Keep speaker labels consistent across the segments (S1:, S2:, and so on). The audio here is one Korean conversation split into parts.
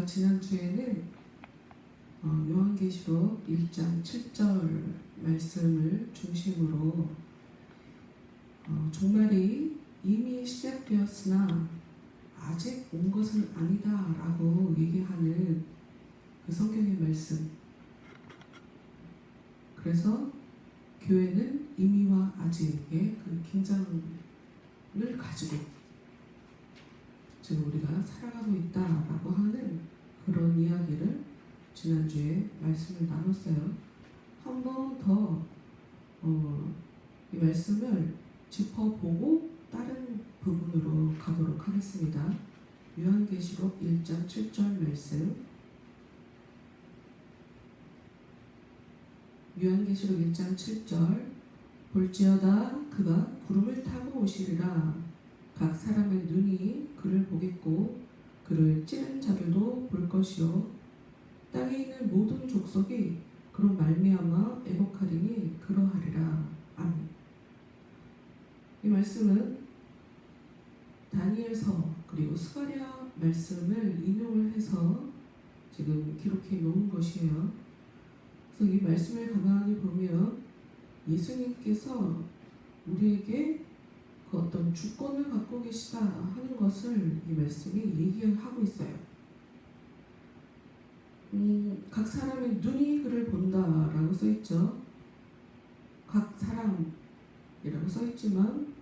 S1: 지난주에는 요한계시록 1장 7절 말씀을 중심으로 종말이 이미 시작되었으나 아직 온 것은 아니다 라고 얘기하는 그 성경의 말씀. 그래서 교회는 이미와 아직의 그 긴장을 가지고 지금 우리가 살아가고 있다라고 하는 그런 이야기를 지난주에 말씀을 나눴어요. 한 번 더 이 말씀을 짚어보고 다른 부분으로 가도록 하겠습니다. 요한계시록 1장 7절 말씀. 요한계시록 1장 7절. 볼지어다 그가 구름을 타고 오시리라. 각 사람의 눈이 그를 보겠고 그를 찌른 자들도 볼 것이요 땅에 있는 모든 족속이 그로 말미암아 애곡하리니 그러하리라. 아멘. 이 말씀은 다니엘서 그리고 스가랴 말씀을 인용을 해서 지금 기록해 놓은 것이에요. 그래서 이 말씀을 가만히 보면 예수님께서 우리에게 그 어떤 주권을 갖고 계시다 하는 것을 이 말씀이 얘기하고 있어요. 각 사람의 눈이 그를 본다라고 써있죠. 각 사람이라고 써있지만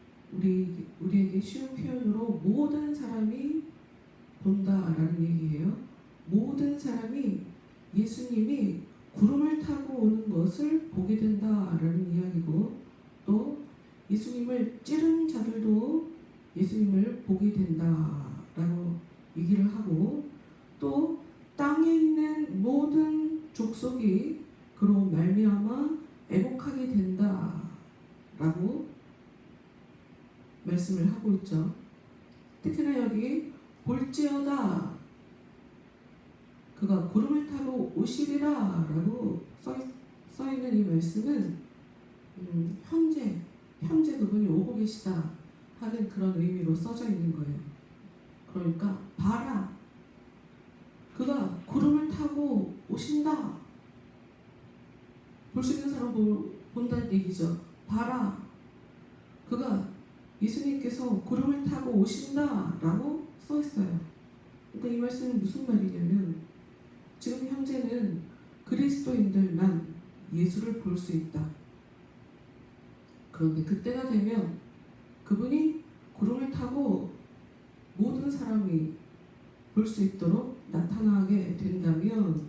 S1: 우리에게 쉬운 표현으로 모든 사람이 본다라는 얘기예요. 모든 사람이 예수님이 구름을 타고 오는 것을 보게 된다라는 이야기고, 또 예수님을 찌른 자들도 예수님을 보게 된다라고 얘기를 하고, 또 땅에 있는 모든 족속이 그로 말미암아 애곡하게 된다라고 말씀을 하고 있죠. 특히나 여기 볼지어다 그가 구름을 타고 오시리라 라고 써있는 이 말씀은 현재 그분이 오고 계시다 하는 그런 의미로 써져 있는 거예요. 그러니까 봐라, 그가 구름을 타고 오신다. 볼 수 있는 사람 본다는 얘기죠. 봐라, 그가 예수님께서 구름을 타고 오신다 라고 써있어요. 그러니까 이 말씀은 무슨 말이냐면, 지금 현재는 그리스도인들만 예수를 볼 수 있다. 그런데 그때가 되면 그분이 구름을 타고 모든 사람이 볼 수 있도록 나타나게 된다면,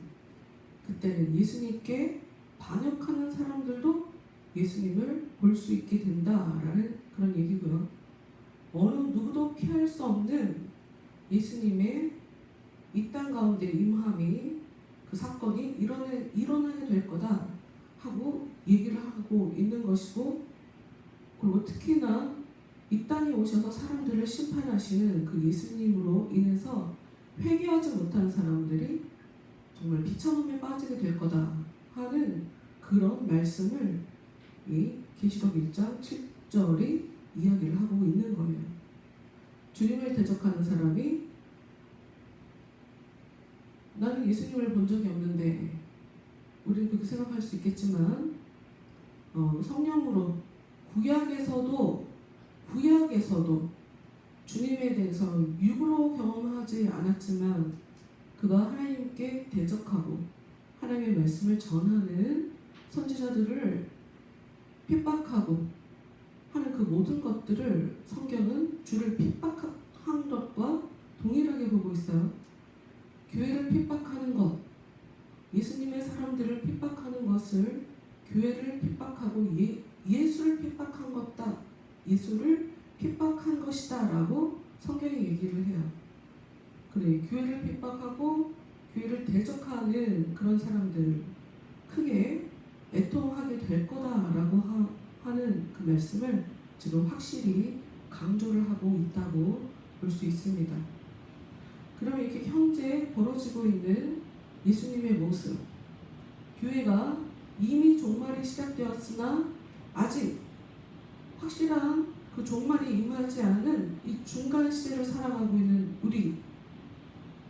S1: 그때는 예수님께 반역하는 사람들도 예수님을 볼 수 있게 된다라는 그런 얘기고요. 어느 누구도 피할 수 없는 예수님의 이 땅 가운데 임함이, 그 사건이 일어나게 될 거다 하고 얘기를 하고 있는 것이고, 그리고 특히나 이 땅에 오셔서 사람들을 심판하시는 그 예수님으로 인해서 회개하지 못한 사람들이 정말 비참함에 빠지게 될 거다 하는 그런 말씀을 이 계시록 1장 7절이 이야기를 하고 있는 거예요. 주님을 대적하는 사람이 나는 예수님을 본 적이 없는데, 우리는 그렇게 생각할 수 있겠지만 성령으로 구약에서도 주님에 대해서 육으로 경험하지 않았지만 그가 하나님께 대적하고 하나님의 말씀을 전하는 선지자들을 핍박하고 하는 그 모든 것들을 성경은 주를 핍박한 것과 동일하게 보고 있어요. 교회를 핍박하는 것, 예수님의 사람들을 핍박하는 것을 교회를 핍박하고 예수를 핍박한 것다, 예수를 핍박한 것이다 라고 성경이 얘기를 해요. 그래, 교회를 핍박하고 교회를 대적하는 그런 사람들 크게 애통하게 될 거다라고 하는 그 말씀을 지금 확실히 강조를 하고 있다고 볼 수 있습니다. 그럼 이렇게 현재 벌어지고 있는 예수님의 모습, 교회가 이미 종말이 시작되었으나 아직 확실한 그 종말이 임하지 않은 이 중간 시대를 살아가고 있는 우리,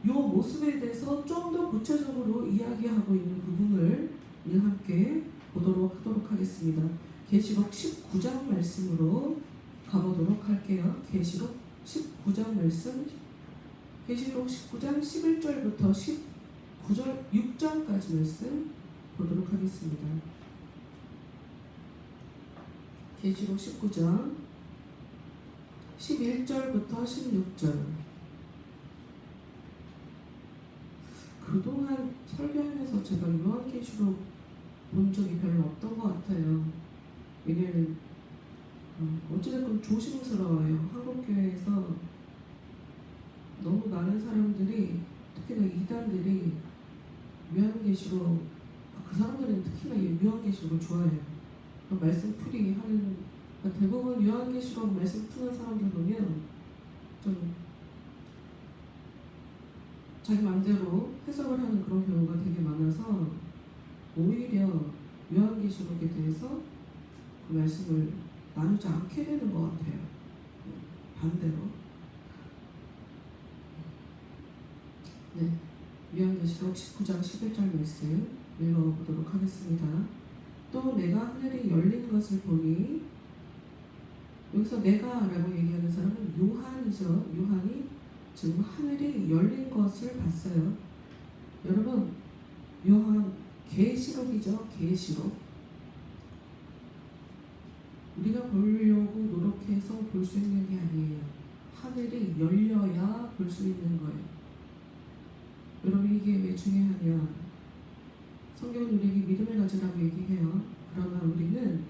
S1: 요 모습에 대해서 좀 더 구체적으로 이야기하고 있는 부분을 우리 함께 보도록 하도록 하겠습니다. 계시록 19장 말씀으로 가보도록 할게요. 계시록 19장 말씀, 계시록 19장 11절부터 19절 6절까지 말씀 보도록 하겠습니다. 계시록 19장 11절부터 16절. 그동안 설교하면서 제가 요한계시록 본 적이 별로 없던 것 같아요. 왜냐면 어찌됐건 조심스러워요. 한국교회에서 너무 많은 사람들이, 특히나 이단들이 요한계시록, 그 사람들은 특히나 요한계시록을 좋아해요. 말씀 풀이 하는, 대부분 요한계시록 말씀 푸는 사람들 보면 좀 자기 마음대로 해석을 하는 그런 경우가 되게 많아서 오히려 요한계시록에 대해서 그 말씀을 나누지 않게 되는 것 같아요. 반대로. 네, 요한계시록 19장 11절 말씀 읽어보도록 하겠습니다. 또 내가 하늘이 열린 것을 보니, 여기서 내가라고 얘기하는 사람은 요한이죠. 요한이 지금 하늘이 열린 것을 봤어요. 여러분, 요한 계시록이죠. 계시록. 우리가 보려고 노력해서 볼 수 있는 게 아니에요. 하늘이 열려야 볼 수 있는 거예요. 여러분, 이게 왜 중요하냐? 성경은 우리에게 믿음을 가지라고 얘기해요. 그러나 우리는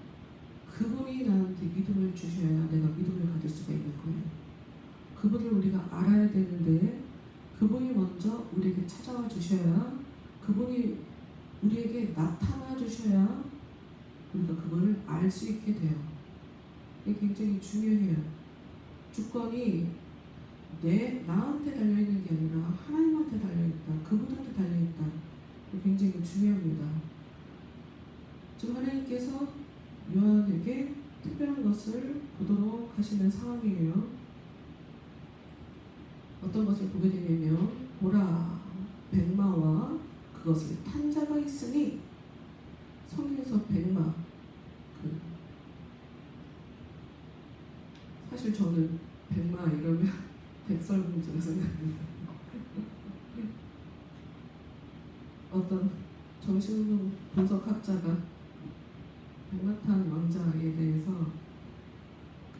S1: 그분이 나한테 믿음을 주셔야 내가 믿음을 가질 수가 있는 거예요. 그분을 우리가 알아야 되는데, 그분이 먼저 우리에게 찾아와 주셔야, 그분이 우리에게 나타나 주셔야 우리가 그분을 알 수 있게 돼요. 이게 굉장히 중요해요. 주권이 나한테 달려있는 게 아니라 하나님한테 달려있다. 그분한테 달려있다. 굉장히 중요합니다. 지금 하나님께서 요한에게 특별한 것을 보도록 하시는 상황이에요. 어떤 것을 보게 되냐면, 보라, 백마와 그것을 탄 자가 있으니, 성경에서 백마, 사실 저는 백마 이러면 백설공주가 생각납니다. 어떤 정신분 분석학자가 백마탄 왕자에 대해서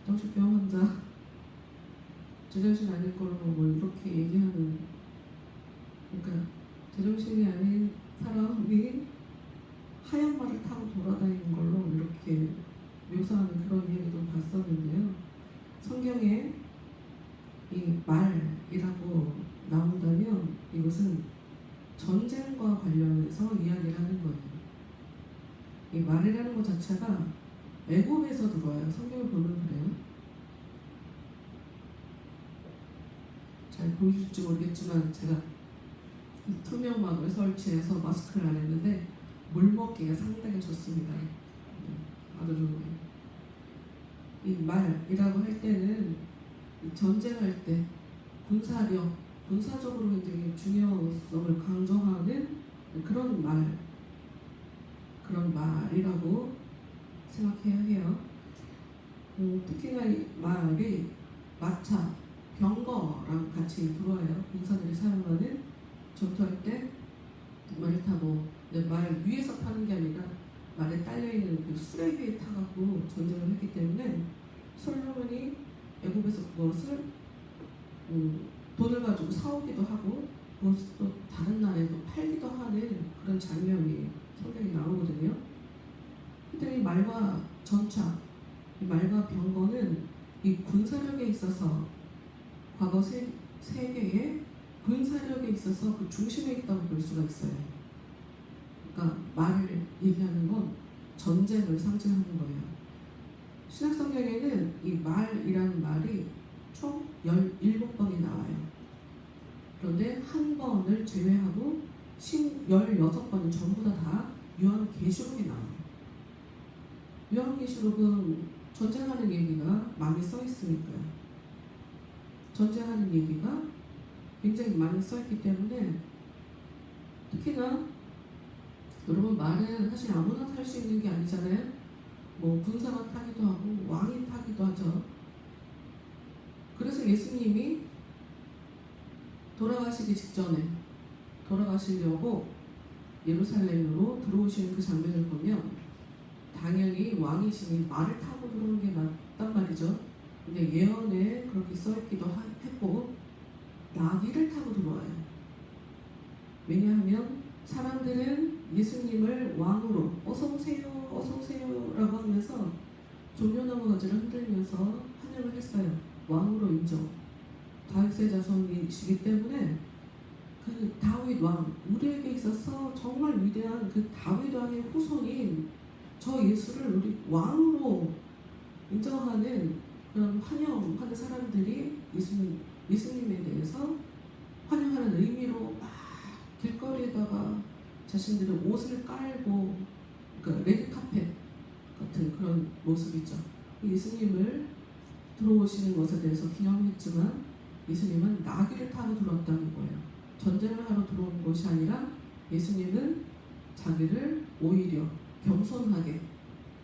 S1: 정신병 환자 제정신 아닌 걸로 뭐 이렇게 얘기하는, 그러니까 제정신이 아닌 사람이 하얀 말을 타고 돌아다니는 걸로 이렇게 묘사하는 그런 이야기도 봤었는데요. 성경에 이 말이라고 나온다면 이것은 전쟁과 관련해서 이야기를 하는 거예요. 이 말이라는 것 자체가 애굽에서 들어와요. 성경을 보면 그래요. 잘 보이실지 모르겠지만 제가 이 투명막을 설치해서 마스크를 안 했는데 물 먹기가 상당히 좋습니다. 아주 좋네요. 이 말이라고 할 때는 전쟁할 때 군사적으로 굉장히 중요성을 강조하는 그런 말이라고 생각해야 해요. 특히나 이 말이 마차, 병거랑 같이 들어와요. 군사들이 사용하는, 전투할 때 말을 타고, 말 위에서 타는 게 아니라 말에 딸려있는 그 수레 위에 타갖고 전쟁을 했기 때문에 솔로몬이 애굽에서 그것을 돈을 가지고 사오기도 하고 그것을 또 다른 나라에도 팔기도 하는 그런 장면이 성경에 나오거든요. 그때 이 말과 전차, 이 말과 병거는 이 군사력에 있어서 과거 세계의 군사력에 있어서 그 중심에 있다고 볼 수가 있어요. 그러니까 말을 얘기하는 건 전쟁을 상징하는 거예요. 신약성경에는 이 말이라는 말이 총 17번이 나와요. 그런데 한 번을 제외하고 16번은 전부 다 요한계시록에 나와요. 요한계시록은 전쟁하는 얘기가 많이 써 있으니까요. 전쟁하는 얘기가 굉장히 많이 써있기 때문에 특히나 여러분 말은 사실 아무나 탈 수 있는 게 아니잖아요. 뭐 군사가 타기도 하고 왕이 타기도 하죠. 그래서 예수님이 돌아가시기 직전에 돌아가시려고 예루살렘으로 들어오시는 그 장면을 보면 당연히 왕이시니 말을 타고 들어오는 게 맞단 말이죠. 근데 예언에 그렇게 써있기도 했고 나귀를 타고 들어와요. 왜냐하면 사람들은 예수님을 왕으로 어서오세요 어서오세요 라고 하면서 종려나무 가지를 흔들면서 환영을 했어요. 왕으로 인정. 다윗의 자손이시기 때문에 그 다윗 왕, 우리에게 있어서 정말 위대한 그 다윗 왕의 후손인 저 예수를 우리 왕으로 인정하는 그런 환영하는 사람들이 예수님에 대해서 환영하는 의미로 막 길거리에다가 자신들의 옷을 깔고 그러니까 레드카펫 같은 그런 모습이죠. 예수님을 들어오시는 것에 대해서 기념했지만 예수님은 나귀를 타고 들어왔다는 거예요. 전쟁을 하러 들어온 것이 아니라 예수님은 자기를 오히려 겸손하게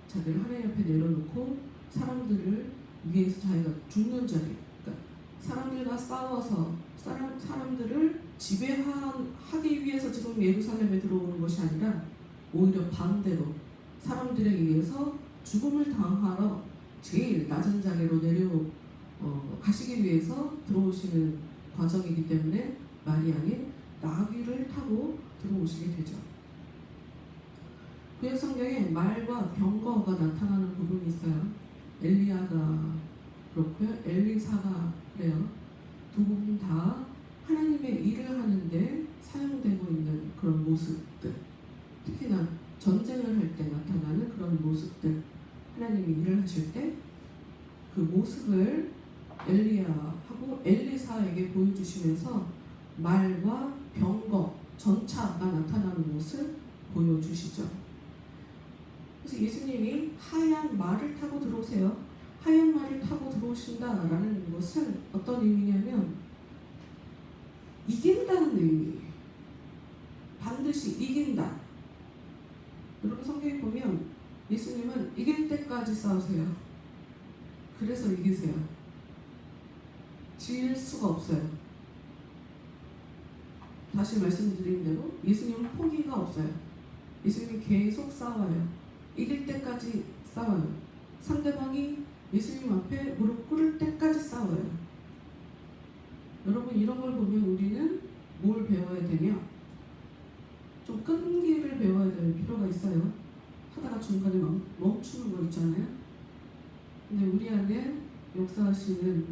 S1: 자기를 하나님 앞에 내려놓고 사람들을 위해서 자기가 죽는 자리, 그러니까 사람들과 싸워서 사람들을 지배하기 위해서 지금 예루살렘에 들어오는 것이 아니라 오히려 반대로 사람들에 의해서 죽음을 당하러 제일 낮은 자리로 가시기 위해서 들어오시는 과정이기 때문에 말이 아닌 나귀를 타고 들어오시게 되죠. 구약 성경에 말과 병거가 나타나는 부분이 있어요. 엘리야가 그렇고요. 엘리사가 그래요. 두 부분 다 하나님의 일을 하는데 사용되고 있는 그런 모습들, 특히나 전쟁을 할 때 나타나는 그런 모습들, 하나님이 일을 하실 때 그 모습을 엘리야하고 엘리사에게 보여주시면서 말과 병거, 전차가 나타나는 것을 보여주시죠. 그래서 예수님이 하얀 말을 타고 들어오세요. 하얀 말을 타고 들어오신다라는 것은 어떤 의미냐면 이긴다는 의미예요. 반드시 이긴다. 여러분 성경에 보면 예수님은 이길 때까지 싸우세요. 그래서 이기세요. 질 수가 없어요. 다시 말씀드린 대로 예수님은 포기가 없어요. 예수님이 계속 싸워요. 이길 때까지 싸워요. 상대방이 예수님 앞에 무릎 꿇을 때까지 싸워요. 여러분 이런 걸 보면 우리는 뭘 배워야 되냐? 좀 끈기를 배워야 될 필요가 있어요. 하다가 중간에 멈추는 거 있잖아요. 근데 우리 안에 역사하시는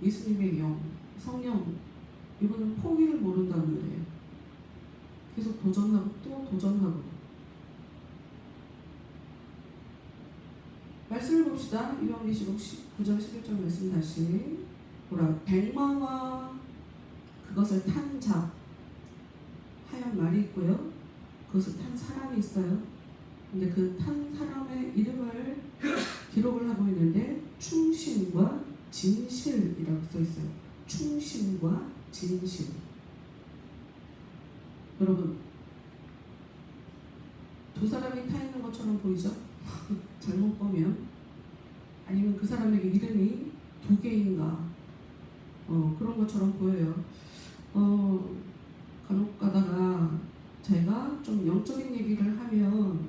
S1: 예수님의 영, 성령, 이분은 포기를 모른다는 거예요. 계속 도전하고 또 도전하고. 말씀을 봅시다. 요한계시록 9장 11절 말씀 다시 보라. 백마와 그것을 탄 자, 하얀 말이 있고요. 그것을 탄 사람이 있어요. 근데 그 탄 사람의 이름을 기록을 하고 있는데 충신과 진실이라고 써 있어요. 충신과 진실. 여러분 두 사람이 타 있는 것처럼 보이죠? 잘못 보면. 아니면 그 사람에게 이름이 두 개인가 그런 것처럼 보여요. 간혹 가다가 제가 좀 영적인 얘기를 하면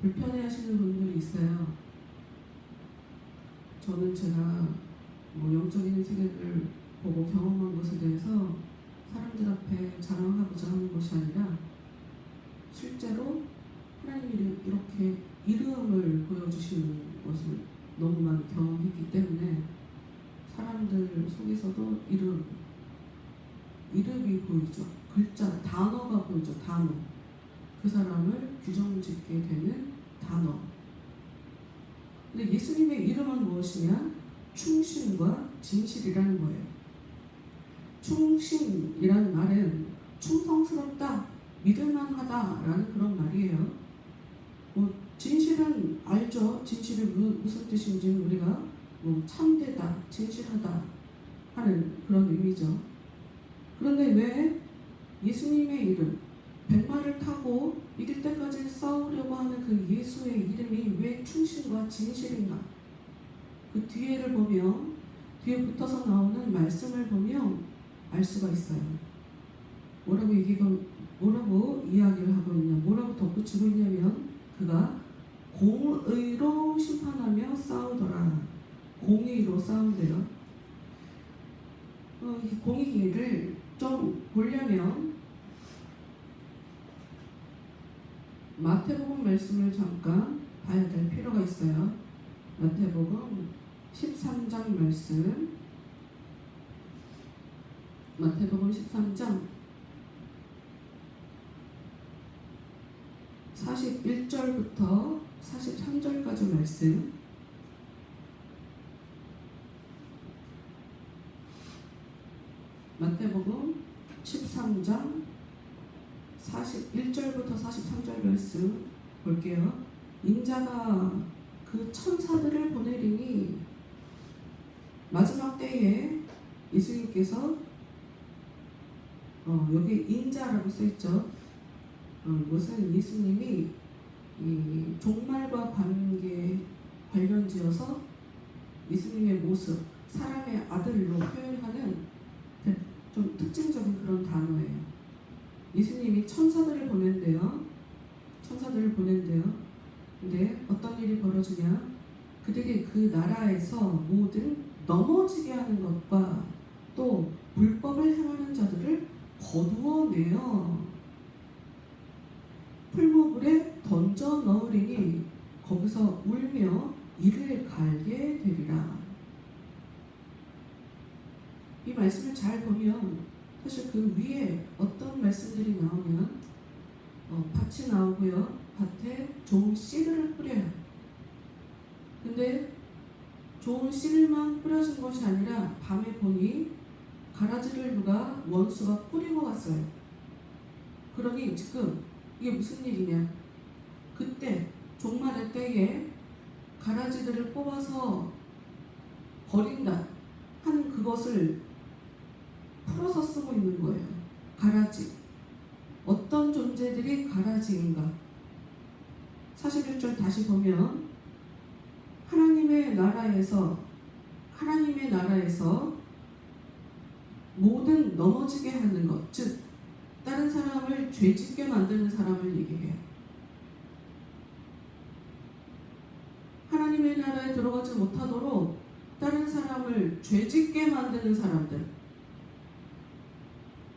S1: 불편해 하시는 분들이 있어요. 저는 제가 영적인 세계를 보고 경험한 것에 대해서 사람들 앞에 자랑하고자 하는 것이 아니라 실제로 하나님이 이렇게 이름을 보여주시는 것을 너무 많이 경험했기 때문에 사람들 속에서도 이름이 보이죠. 글자, 단어가 보이죠. 단어. 그 사람을 규정짓게 되는 단어. 근데 예수님의 이름은 무엇이냐? 충신과 진실이라는 거예요. 충신이라는 말은 충성스럽다, 믿을만하다라는 그런 말이에요. 진실은 알죠. 진실이 무슨 뜻인지 우리가 참되다, 진실하다. 하는 그런 의미죠. 그런데 왜 예수님의 이름, 백마를 타고 이길 때까지 싸우려고 하는 그 예수의 이름이 왜 충신과 진실인가? 그 뒤에를 보면, 뒤에 붙어서 나오는 말씀을 보면 알 수가 있어요. 뭐라고 이야기를 하고 있냐, 뭐라고 덧붙이고 있냐면, 그가 공의로 심판하며 싸우더라. 공의로 싸운대요. 이 공의를 좀 보려면 마태복음 말씀을 잠깐 봐야 될 필요가 있어요. 마태복음 13장 말씀. 마태복음 13장 41절부터 43절까지 말씀. 마태복음 13장 41절부터 43절 말씀 볼게요. 인자가 그 천사들을 보내리니 마지막 때에 예수님께서 여기 인자라고 써있죠. 이것은 예수님이 이 종말과 관련지어서 예수님의 모습, 사람의 아들로 표현하는 좀 특징적인 그런 단어예요. 예수님이 천사들을 보낸대요. 근데 어떤 일이 벌어지냐? 그들이 그 나라에서 모든 넘어지게 하는 것과 또 불법을 행하는 자들을 거두어내어 풀무불에 던져 넣으리니 거기서 울며 이를 갈게 되리라. 이 말씀을 잘 보면 사실 그 위에 어떤 말씀들이 나오냐, 밭이 나오고요, 밭에 좋은 씨를 뿌려요. 근데 좋은 씨를만 뿌려준 것이 아니라 밤에 보니 가라지를 누가 원수가 뿌리고 갔어요. 그러니 지금 이게 무슨 얘기냐, 그때 종말의 때에 가라지들을 뽑아서 버린다 하는 그것을 풀어서 쓰고 있는 거예요. 가라지. 어떤 존재들이 가라지인가? 41절 다시 보면 하나님의 나라에서 모든 넘어지게 하는 것, 즉 다른 사람을 죄짓게 만드는 사람을 얘기해요. 하나님의 나라에 들어가지 못하도록 다른 사람을 죄짓게 만드는 사람들,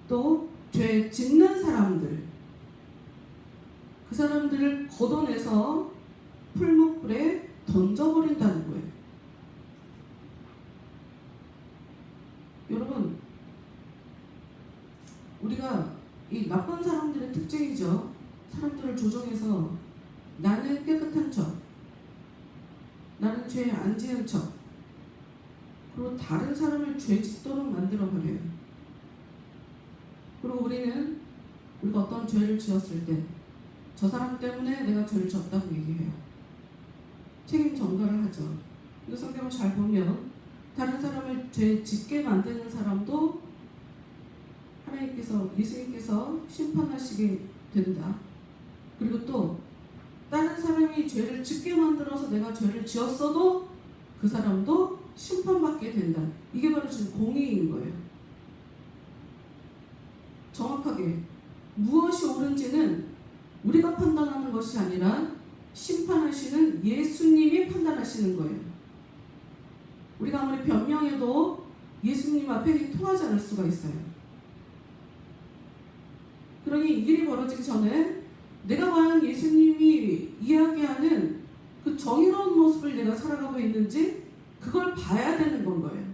S1: 또 죄 짓는 사람들, 그 사람들을 걷어내서 풀무불에 던져버린다는 거예요. 여러분, 우리가 이 나쁜 사람들의 특징이죠. 사람들을 조종해서 나는 깨끗한 척, 나는 죄 안 지은 척, 그리고 다른 사람을 죄 짓도록 만들어버려요. 그리고 우리가 어떤 죄를 지었을 때 저 사람 때문에 내가 죄를 졌다고 얘기해요. 책임 전가를 하죠. 근데 성경을 잘 보면 다른 사람을 죄 짓게 만드는 사람도 예수님께서 심판하시게 된다. 그리고 또 다른 사람이 죄를 짓게 만들어서 내가 죄를 지었어도 그 사람도 심판받게 된다. 이게 바로 지금 공의인 거예요. 정확하게 무엇이 옳은지는 우리가 판단하는 것이 아니라 심판하시는 예수님이 판단하시는 거예요. 우리가 아무리 변명해도 예수님 앞에 통하지 않을 수가 있어요. 그러니 이 일이 벌어지기 전에 내가 과연 예수님이 이야기하는 그 정의로운 모습을 내가 살아가고 있는지 그걸 봐야 되는 건 거예요.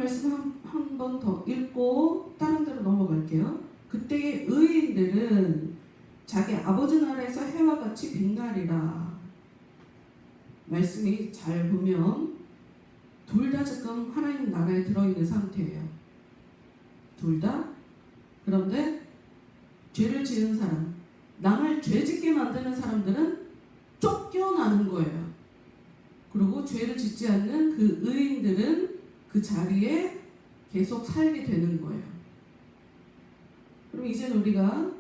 S1: 말씀 한 번 더 읽고 다른 데로 넘어갈게요. 그때의 의인들은 자기 아버지 나라에서 해와 같이 빛나리라. 말씀이 잘 보면 둘 다 지금 하나님 나라에 들어있는 상태예요. 둘 다. 그런데 죄를 지은 사람, 남을 죄짓게 만드는 사람들은 쫓겨 쫓겨나는 거예요. 그리고 죄를 짓지 않는 그 의인들은 그 자리에 계속 살게 되는 거예요. 그럼 이제는 우리가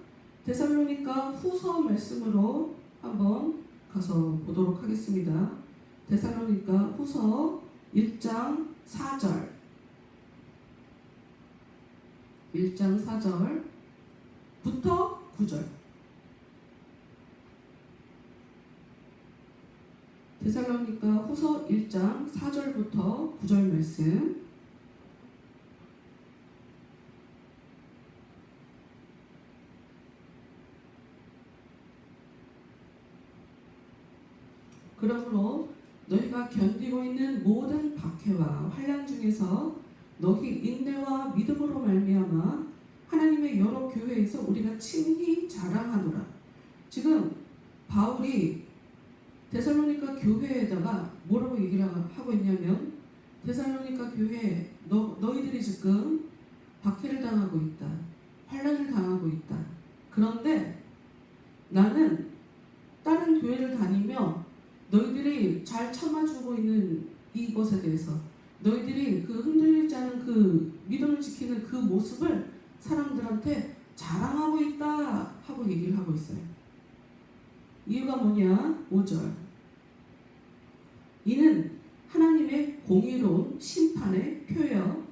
S1: 데살로니가 후서 말씀으로 한번 가서 보도록 하겠습니다. 데살로니가 후서 1장 4절 1장 4절부터 9절. 데살로니가 후서 1장 4절부터 9절 말씀. 그러므로 너희가 견디고 있는 모든 박해와 환난 중에서 너희 인내와 믿음으로 말미암아 하나님의 여러 교회에서 우리가 친히 자랑하노라. 지금 바울이 데살로니가 교회에다가 뭐라고 얘기를 하고 있냐면, 데살로니가 교회 너희들이 지금 박해를 당하고 있다, 환난을 당하고 있다. 그런데 나는 다른 교회를 다니며 너희들이 잘 참아주고 있는 이것에 대해서, 너희들이 그 흔들리지 않은 그 믿음을 지키는 그 모습을 사람들한테 자랑하고 있다 하고 얘기를 하고 있어요. 이유가 뭐냐? 5절. 이는 하나님의 공의로운 심판의 표여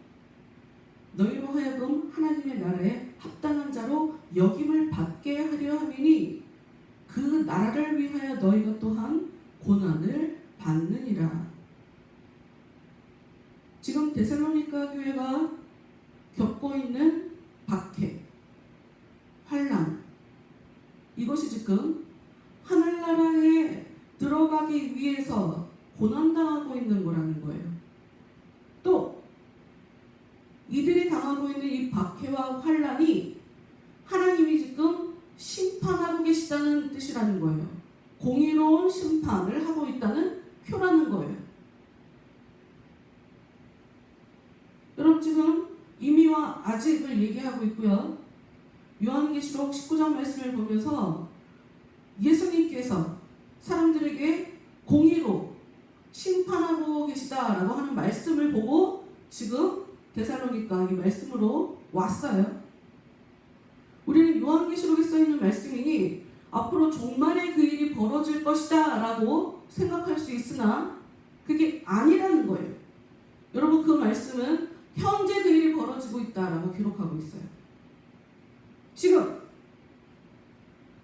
S1: 너희로 하여금 하나님의 나라에 합당한 자로 여김을 받게 하려 함이니 그 나라를 위하여 너희가 또한 고난을 받느니라. 지금 데살로니가 교회가 겪고 있는 박해, 환난, 이것이 지금 하늘나라에 들어가기 위해서 고난당하고 있는 거라는 거예요. 또 이들이 당하고 있는 이 박해와 환난이 하나님이 지금 심판하고 계시다는 뜻이라는 거예요. 공의로운 심판을 하고 있다는 표라는 거예요. 여러분, 지금 이미와 아직을 얘기하고 있고요. 요한계시록 19장 말씀을 보면서 예수님께서 사람들에게 공의로 심판하고 계시다라고 하는 말씀을 보고 지금 데살로니가 이 말씀으로 왔어요. 우리는 요한계시록에 써있는 말씀이니 앞으로 종말의 그 일이 벌어질 것이다 라고 생각할 수 있으나 그게 아니라는 거예요. 여러분, 그 말씀은 현재 그 일이 벌어지고 있다라고 기록하고 있어요. 지금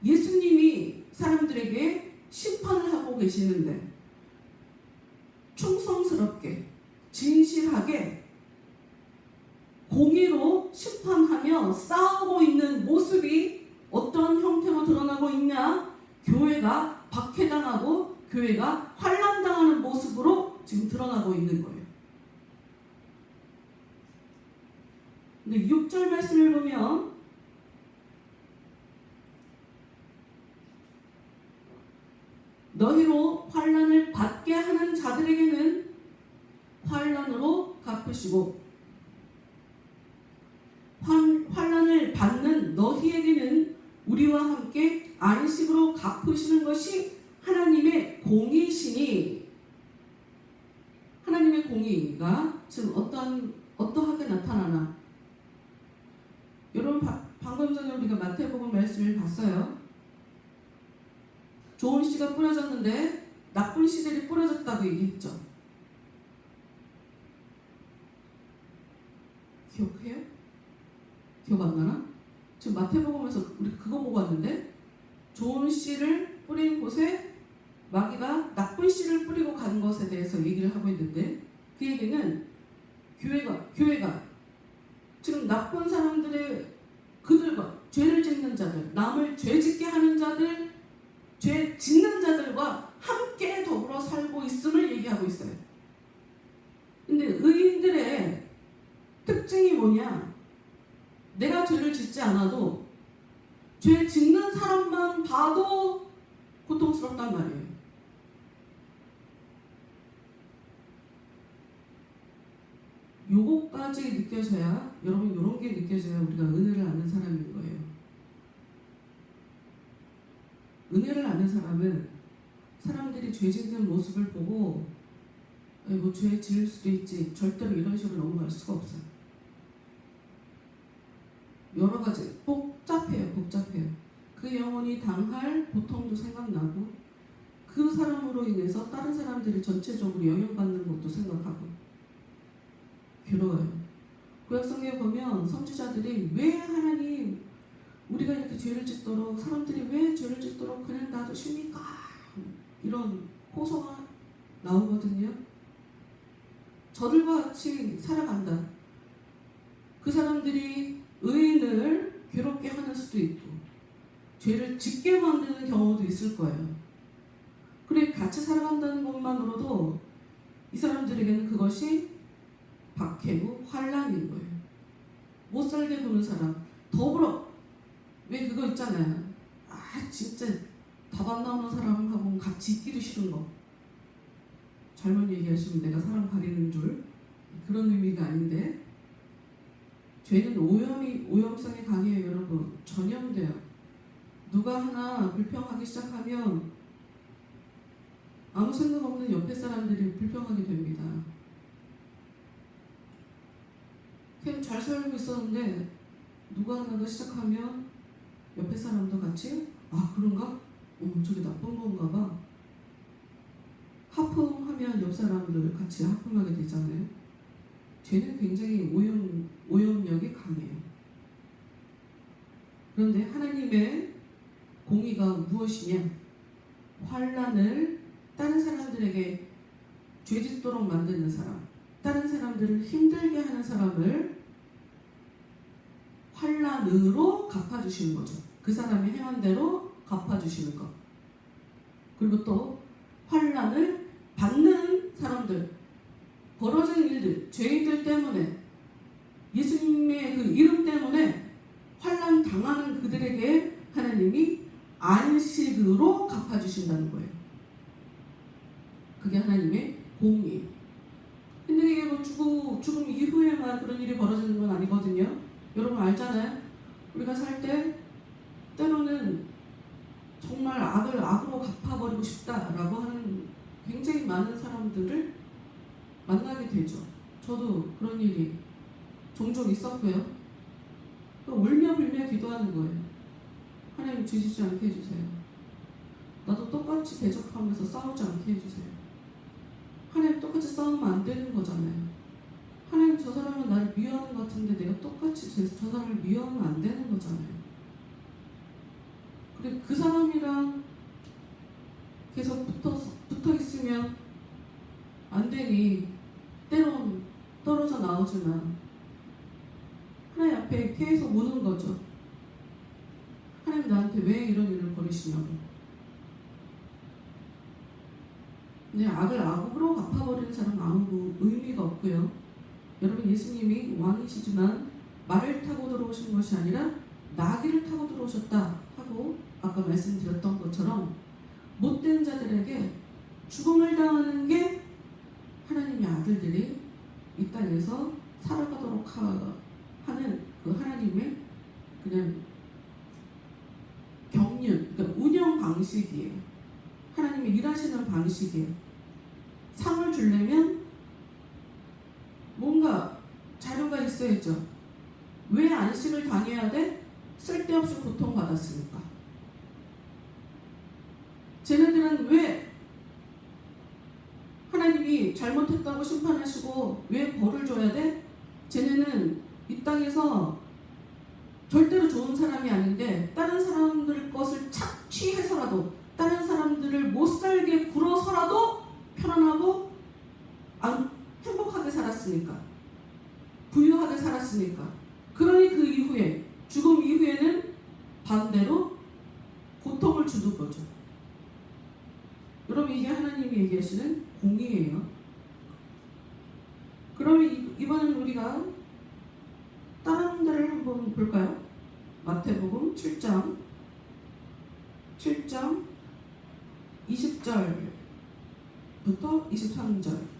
S1: 예수님이 사람들에게 심판을 하고 계시는데 충성스럽게 진실하게 공의로 심판하며 싸우고 있는 모습이 어떤 형태로 드러나고 있냐? 교회가 박해당하고 교회가 환난당하는 모습으로 지금 드러나고 있는 거예요. 근데 6절 말씀을 보면 너희로 환난을 받게 하는 자들에게는 환난으로 갚으시고 환난을 받는 너희에게는 우리와 함께 안식으로 갚으시는 것이 하나님의 공의시니, 하나님의 공의가 지금 어떠하게 나타나나? 여러분, 방금 전에 우리가 마태복음 말씀을 봤어요. 좋은 씨가 뿌려졌는데 나쁜 씨들이 뿌려졌다고 얘기했죠. 기억해요? 기억 안 나나? 지금 마태복음에서 우리 그거 보고 왔는데, 좋은 씨를 뿌린 곳에 마귀가 나쁜 씨를 뿌리고 간 것에 대해서 얘기를 하고 있는데, 그 얘기는 교회가 지금 나쁜 사람들의 그들과 죄를 짓는 자들, 남을 죄 짓게 하는 자들, 죄 짓는 자들과 함께 더불어 살고 있음을 얘기하고 있어요. 근데 의인들의 특징이 뭐냐? 내가 죄를 짓지 않아도 죄 짓는 사람만 봐도 고통스럽단 말이에요. 요거까지 느껴져야, 여러분, 요런 게 느껴져야 우리가 은혜를 아는 사람인 거예요. 은혜를 아는 사람은 사람들이 죄 짓는 모습을 보고 뭐 죄 지을 수도 있지, 절대로 이런 식으로 넘어갈 수가 없어요. 여러 가지 복잡해요. 그 영혼이 당할 고통도 생각나고, 그 사람으로 인해서 다른 사람들이 전체적으로 영향받는 것도 생각하고 괴로워요. 구약성경에 보면 선지자들이 왜 하나님 우리가 이렇게 죄를 짓도록, 사람들이 왜 죄를 짓도록 그냥 놔두십니까? 이런 호소가 나오거든요. 저들과 같이 살아간다. 그 사람들이 의인을 괴롭게 하는 수도 있고 죄를 짓게 만드는 경우도 있을 거예요. 그래 같이 살아간다는 것만으로도 이 사람들에게는 그것이 박해고 환난인 거예요. 못 살게 구는 사람, 더불어 왜 그거 있잖아요. 진짜 답 안 나오는 사람하고 같이 있기도 싫은 거. 잘못 얘기하시면 내가 사람 가리는 줄, 그런 의미가 아닌데, 죄는 오염성이 강해요. 여러분, 전염돼요. 누가 하나 불평하기 시작하면 아무 생각 없는 옆에 사람들이 불평하게 됩니다. 그냥 잘 살고 있었는데 누가 하나가 시작하면 옆에 사람도 같이 그런가? 저게 나쁜 건가 봐. 하품하면 옆 사람들 같이 하품하게 되잖아요. 죄는 굉장히 오염력이 강해요. 그런데 하나님의 공의가 무엇이냐? 환난을 다른 사람들에게 죄짓도록 만드는 사람, 다른 사람들을 힘들게 하는 사람을 환난으로 갚아주시는 거죠. 그 사람이 행한 대로 갚아주시는 것. 그리고 또 환난을 받는 사람들, 벌어진 일들, 죄인들 때문에, 예수님의 그 이름 때문에 환난 당하는 그들에게 하나님이 안식으로 갚아주신다는 거예요. 그게 하나님의 공의. 근데 이게 뭐 죽음 이후에만 그런 일이 벌어지는 건 아니거든요. 여러분 알잖아요. 우리가 살 때 때로는 정말 악을 악으로 갚아버리고 싶다라고 하는 굉장히 많은 사람들을 만나게 되죠. 저도 그런 일이 종종 있었고요. 울며 불며 기도하는 거예요. 하나님 죄짓지 않게 해주세요. 나도 똑같이 대적하면서 싸우지 않게 해주세요. 하나님 똑같이 싸우면 안 되는 거잖아요. 하나님 저 사람은 나를 미워하는 것 같은데 내가 똑같이 저 사람을 미워하면 안 되는 거잖아요. 그래 그 사람이랑 계속 붙어 있으면 안 되니 때론 떨어져 나오지만 하나님 앞에 계속 오는 거죠. 하나님 나한테 왜 이런 일을 벌이시냐고. 근데 악을 악으로 갚아버리는 사람은 아무 의미가 없고요. 여러분 예수님이 왕이시지만 말을 타고 들어오신 것이 아니라 나귀를 타고 들어오셨다 하고 아까 말씀드렸던 것처럼 못된 자들에게 죽음을 당하는 게 하나님의 아들들이 이 땅에서 살아가도록 하는 그 하나님의 그냥 경륜, 그러니까 운영 방식이에요. 하나님이 일하시는 방식이에요. 상을 주려면 뭔가 자료가 있어야죠. 왜 안식을 당해야 돼? 쓸데없이 고통받았으니까. 쟤네들은 왜 하나님이 잘못했다고 심판하시고 왜 벌을 줘야 돼? 쟤네는 이 땅에서 절대로 좋은 사람이 아닌데 다른 사람들 것을 착취해서라도 다른 사람들을 못 살게 굴어서라도 편안하고 행복하게 살았으니까, 부유하게 살았으니까. 그러니 그 이후에 죽음 이후에는 반대로 고통을 주는 거죠. 여러분 이게 하나님이 얘기하시는 공의예요. 그러면 이번엔 우리가 다른 데를 한번 볼까요? 마태복음 7장 20절부터 23절.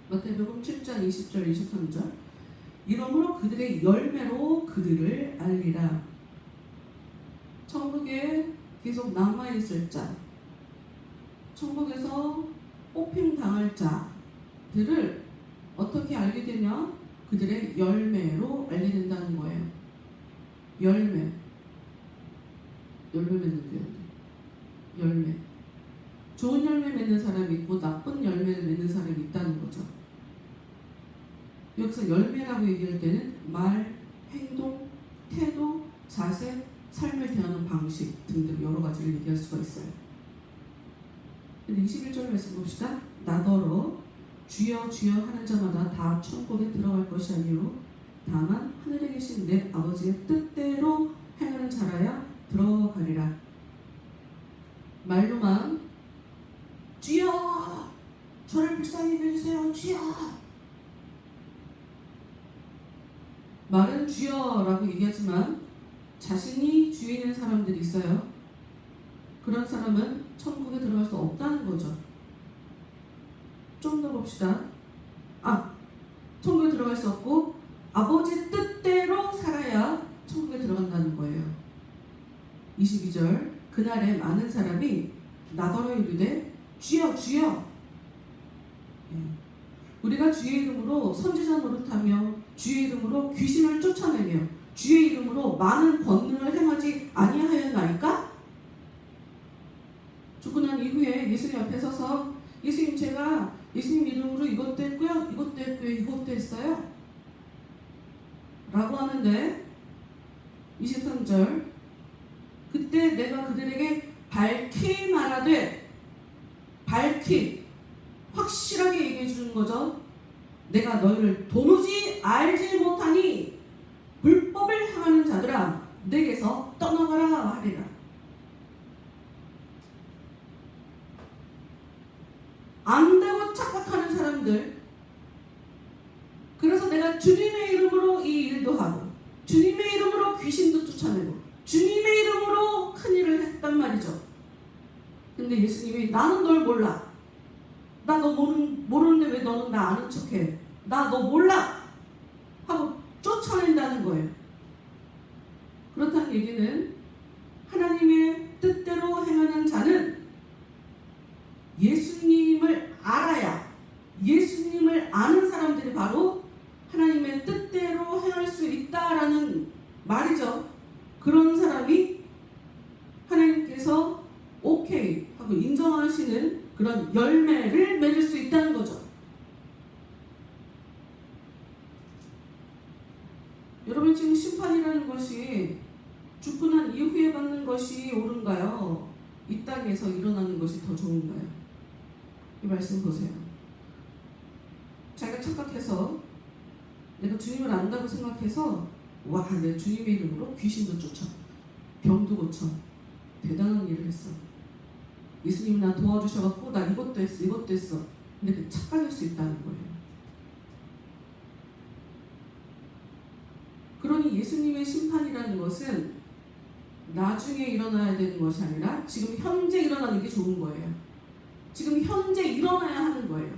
S1: 마태복음 7장 20절 23절. 이러므로 그들의 열매로 그들을 알리라. 천국에 계속 남아있을 자, 천국에서 뽑힘 당할 자들을 어떻게 알게 되냐? 그들의 열매로 알게 된다는 거예요. 열매 맺는 게 열매. 좋은 열매 맺는 사람이 있고 나쁜 열매를 맺는 사람이 있다는 거죠. 여기서 열매라고 얘기할 때는 말, 행동, 태도, 자세, 삶을 대하는 방식 등등 여러 가지를 얘기할 수가 있어요. 근데 21절 말씀 봅시다. 나더러 주여 주여 하는 자마다 다 천국에 들어갈 것이 아니요 다만 하늘에 계신 내 아버지의 뜻대로 행하는 자라야 들어가리라. 말로만 주여 저를 불쌍히 여겨주세요 주여, 말은 주여라고 얘기하지만 자신이 주인인 사람들이 있어요. 그런 사람은 천국에 들어갈 수 없다는 거죠. 좀 더 봅시다. 천국에 들어갈 수 없고 아버지 뜻대로 살아야 천국에 들어간다는 거예요. 22절. 그날에 많은 사람이 나더러 이르되 주여 주여. 우리가 주의 이름으로 선지자 노릇하며 주의 이름으로 귀신을 쫓아내며 주의 이름으로 많은 권능을 행하지 아니하였나이까? 죽고 난 이후에 예수님 앞에 서서 예수님 제가 예수님 이름으로 이것도 했고요 이것도 했고요 이것도 했어요 라고 하는데 23절. 그때 내가 그들에게 밝히 말하되, 밝히 확실하게 얘기해 주는 거죠. 내가 너희를 도무지 알지 못하니 불법을 행하는 자들아 내게서 떠나가라 하리라. 안다고 착각하는 사람들, 그래서 내가 주님의 이름으로 이 일도 하고 주님의 이름으로 귀신도 쫓아내고 주님의 이름으로 큰일을 했단 말이죠. 근데 예수님이 나는 널 몰라, 나 너 모르는데 왜 너는 나 아는 척해, 나 너 몰라 하고 쫓아낸다는 거예요. 그렇다는 얘기는 하나님의 뜻대로 행하는 자는 예수님을 알아야, 예수님을 아는 사람들이 바로 하나님의 뜻대로 행할 수 있다라는 말이죠. 그런 사람이 하나님께서 오케이 하고 인정하시는 그런 열매를 맺을 수 있다는 거죠. 여러분, 지금 심판이라는 것이 죽고 난 이후에 받는 것이 옳은가요? 이 땅에서 일어나는 것이 더 좋은가요? 이 말씀 보세요. 자기가 착각해서 내가 주님을 안다고 생각해서 와, 내 주님의 이름으로 귀신도 쫓아 병도 고쳐 대단한 일을 했어. 예수님이 나 도와주셔갖고 나 이것도 했어 이것도 했어. 근데 그 착각일 수 있다는 거예요. 그러니 예수님의 심판이라는 것은 나중에 일어나야 되는 것이 아니라 지금 현재 일어나는 게 좋은 거예요. 지금 현재 일어나야 하는 거예요.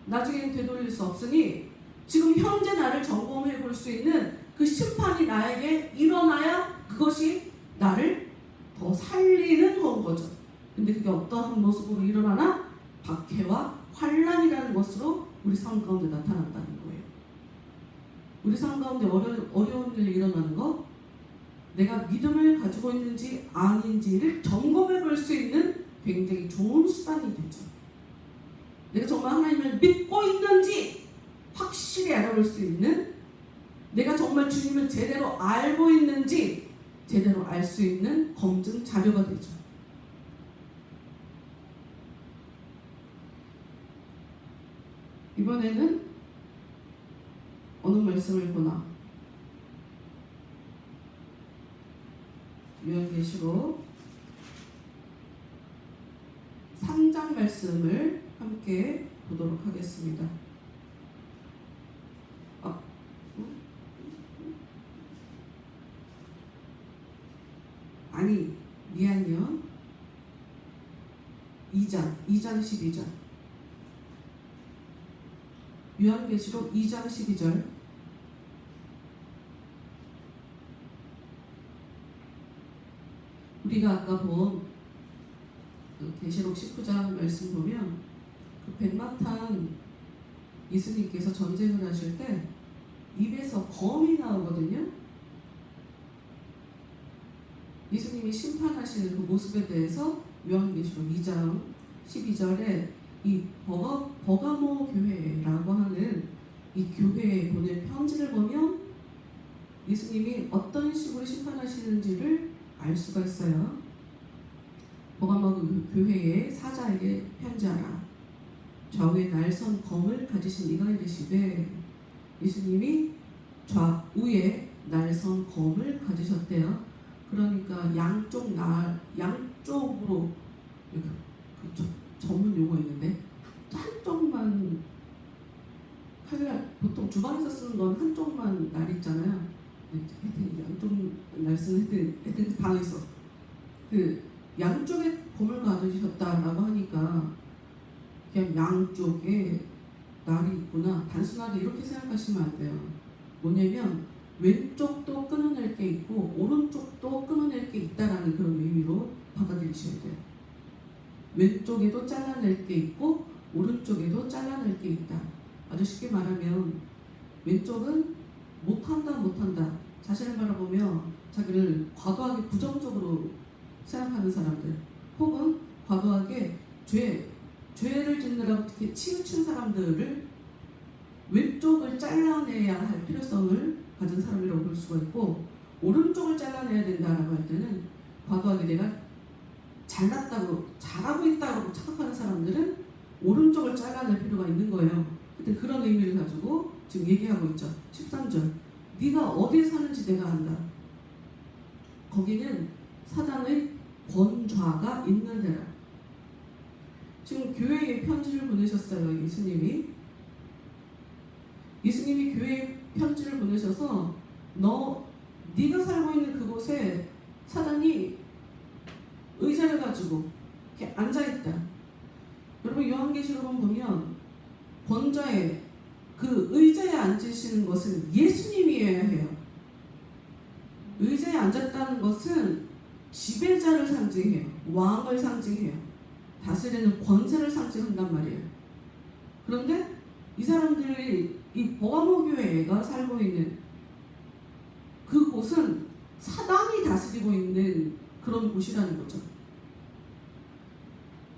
S1: 나중에는 되돌릴 수 없으니 지금 현재 나를 점검해 볼 수 있는 그 심판이 나에게 일어나야 그것이 나를 더 살리는 건 거죠. 근데 그게 어떠한 모습으로 일어나나? 박해와 환난이라는 것으로 우리 삶 가운데 나타난다는 거예요. 우리 삶 가운데 어려운 일이 일어나는 거, 내가 믿음을 가지고 있는지 아닌지를 점검해 볼 수 있는 굉장히 좋은 수단이 되죠. 내가 정말 하나님을 믿고 있는지 확실히 알아볼 수 있는, 내가 정말 주님을 제대로 알고 있는지 제대로 알 수 있는 검증 자료가 되죠. 이번에는 어느 말씀을 보나? 요한계시록 3장 말씀을 함께 보도록 하겠습니다. 아니, 미안해요. 2장 12절. 요한계시록 2장 12절. 우리가 아까 본 그 계시록 19장 말씀 보면 그 백마탄 예수님께서 전쟁을 하실 때 입에서 검이 나오거든요. 예수님이 심판하시는 그 모습에 대해서 요한계시록 2장 12절에 이 버가모 교회라고 하는 이 교회에 보낸 편지를 보면 예수님이 어떤 식으로 심판하시는지를 알 수가 있어요. 버가모 교회의 사자에게 편지하라. 좌우에 날선 검을 가지신 이가 이르시되, 예수님이 좌우에 날선 검을 가지셨대요. 그러니까 양쪽으로 전문 용어 있는데 한쪽만 칼날, 보통 주방에서 쓰는 건 한쪽만 날 있잖아요. 양쪽 날 쓰는 하여튼 방에 있어. 그 양쪽에 검을 가지셨다라고 하니까 그냥 양쪽에 날이 있구나, 단순하게 이렇게 생각하시면 안 돼요. 뭐냐면 왼쪽도 끊어낼 게 있고 오른쪽도 끊어낼 게 있다라는 그런 의미로 받아들이셔야 돼요. 왼쪽에도 잘라낼 게 있고 오른쪽에도 잘라낼 게 있다. 아주 쉽게 말하면 왼쪽은 못한다 자신을 바라보며 자기를 과도하게 부정적으로 생각하는 사람들, 혹은 과도하게 죄를 짓느라고 특히 치우친 사람들을 왼쪽을 잘라내야 할 필요성을 가진 사람이라고 볼 수가 있고, 오른쪽을 잘라내야 된다라고 할 때는 과도하게 내가 잘하고 있다고 착각하는 사람들은 오른쪽을 잘라낼 필요가 있는 거예요. 하여튼 그런 의미를 가지고 지금 얘기하고 있죠. 13절. 네가 어디에 사는지 내가 안다. 거기는 사단의 권좌가 있는 데라. 지금 교회에 편지를 보내셨어요. 예수님이 교회에 편지를 보내셔서 네가 살고 있는 그곳에 사단이 의자를 가지고 이렇게 앉아있다. 여러분 요한계시록을 보면 권좌에 그 의자에 앉으시는 것은 예수님이어야 해요. 의자에 앉았다는 것은 지배자를 상징해요. 왕을 상징해요. 다스리는 권세를 상징한단 말이에요. 그런데 이 사람들이 이 버가모 교회가 살고 있는 그곳은 사단이 다스리고 있는 그런 곳이라는 거죠.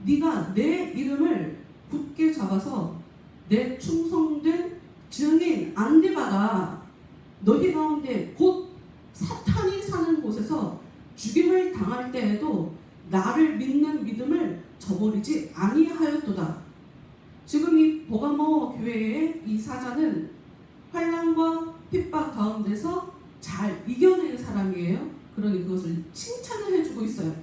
S1: 네가 내 이름을 굳게 잡아서 내 충성된 증인 안디바가 너희 가운데 곧 사탄이 사는 곳에서 죽임을 당할 때에도 나를 믿는 믿음을 저버리지 아니하였도다. 지금 이 버가모 교회의 이 사자는 환난과 핍박 가운데서 잘 이겨낸 사람이에요. 그러니 그것을 칭찬을 해주고 있어요.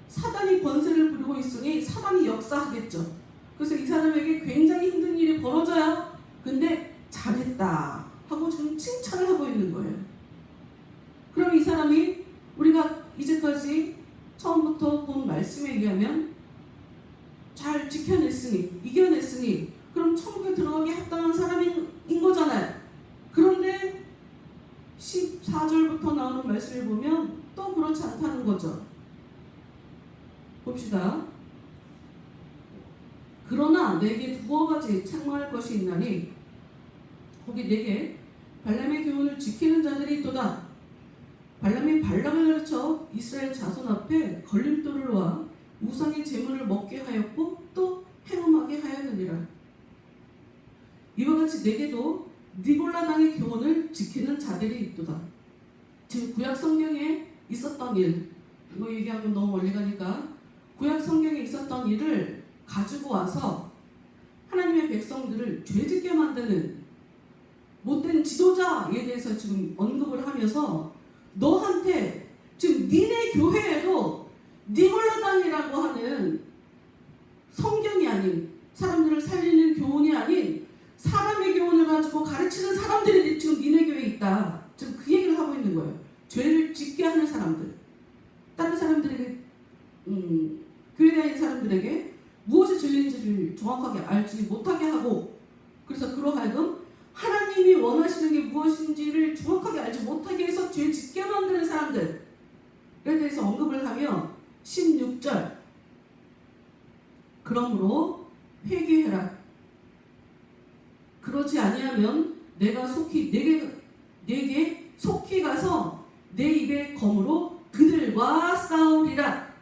S1: 사단이 권세를 부리고 있으니 사단이 역사하겠죠. 그래서 이 사람에게 굉장히 힘든 일이 벌어져요. 근데 잘했다 하고 지금 칭찬을 하고 있는 거예요. 그럼 이 사람이 우리가 이제까지 처음부터 본 말씀에 의하면 잘 지켜냈으니, 이겨냈으니 그럼 천국에 들어가기 합당한 사람인 거잖아요. 그런데 14절부터 나오는 말씀을 보면 또 그렇지 않다는 거죠. 봅시다. 그러나 내게 두어 가지 책망할 것이 있나니 거기 내게 발람의 교훈을 지키는 자들이 있도다. 발람이 발람을 가르쳐 이스라엘 자손 앞에 걸림돌을 놓아 우상의 제물을 먹게 하였고 또 행음하게 하였느니라. 이와 같이 내게도 니골라 당의 교훈을 지키는 자들이 있도다. 지금 구약 성경에 있었던 일, 이거 얘기하면 너무 멀리 가니까 구약 성경에 있었던 일을 가지고 와서 하나님의 백성들을 죄짓게 만드는 못된 지도자에 대해서 지금 언급을 하면서 너한테 지금 니네 교회에도 니골라당이라고 하는 성경이 아닌, 사람들을 살리는 교훈이 아닌 사람의 교훈을 가지고 가르치는 사람들이 지금 니네 교회에 있다. 지금 그 얘기를 하고 있는 거예요. 죄를 짓게 하는 사람들, 다른 사람들에게 교회에 다니는 사람들에게 무엇이 진리인지를 정확하게 알지 못하게 하고 그래서 그러하여금 하나님이 원하시는 게 무엇인지를 정확하게 알지 못하게 해서 죄 짓게 만드는 사람들에 대해서 언급을 하며 16절 그러므로 회개해라. 그러지 아니하면 내가 속히 내게 속히 가서 내 입의 검으로 그들과 싸우리라.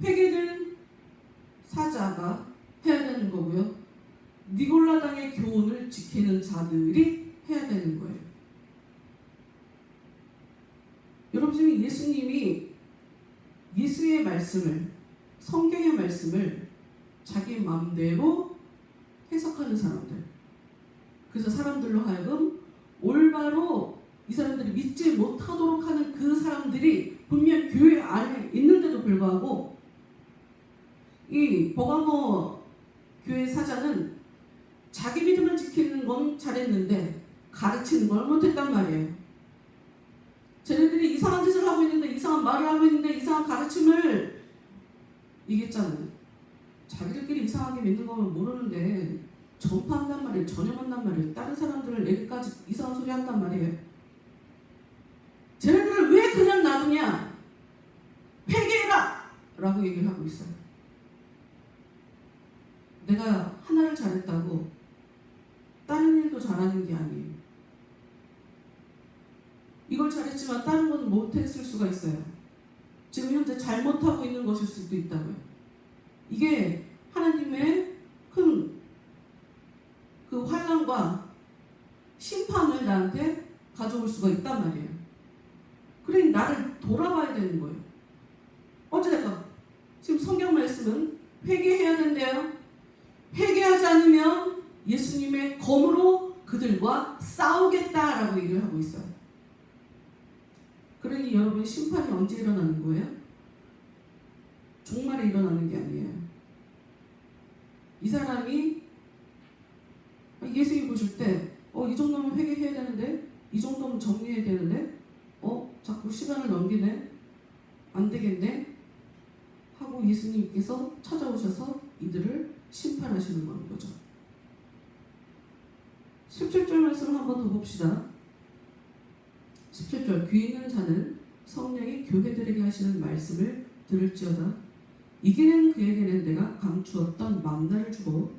S1: 회개는 사자가 해야 되는 거고요. 니골라당의 교훈을 지키는 자들이 해야 되는 거예요. 여러분 지금 예수님이 예수의 말씀을 성경의 말씀을 자기 마음대로 해석하는 사람들, 그래서 사람들로 하여금 올바로 이 사람들이 믿지 못하도록 하는 그 사람들이 분명 교회 안에 있는데도 불구하고 이 버가모 교회 사자는 자기 믿음을 지키는 건 잘했는데 가르치는 걸 못했단 말이에요. 쟤네들이 이상한 짓을 하고 있는데, 이상한 말을 하고 있는데, 이상한 가르침을 얘기했잖아요. 자기들끼리 이상하게 믿는 거면 모르는데 전파한단 말이에요. 전염한단 말이에요. 다른 사람들을 내게까지 이상한 소리 한단 말이에요. 쟤네들을 왜 그냥 놔두냐? 회개해라! 라고 얘기를 하고 있어요. 내가 하나를 잘했다고 다른 일도 잘하는 게 아니에요. 이걸 잘했지만 다른 건 못했을 수가 있어요. 지금 현재 잘못하고 있는 것일 수도 있다고요. 이게 하나님의 큰 그 환난과 심판을 나한테 가져올 수가 있단 말이에요. 그러니 나를 돌아봐야 되는 거예요. 어찌됐건 지금 성경 말씀은 회개해야 된대요. 회개하지 않으면 예수님의 검으로 그들과 싸우겠다라고 얘기를 하고 있어요. 그러니 여러분 심판이 언제 일어나는 거예요? 종말에 일어나는 게 아니에요. 이 사람이 예수님 보실 때 이 정도면 회개해야 되는데, 이 정도면 정리해야 되는데 자꾸 시간을 넘기네, 안 되겠네 하고 예수님께서 찾아오셔서 이들을 심판하시는 거죠. 17절 말씀을 한번 더 봅시다. 17절 귀 있는 자는 성령이 교회들에게 하시는 말씀을 들을지어다. 이기는 그에게는 내가 감추었던 만나를 주고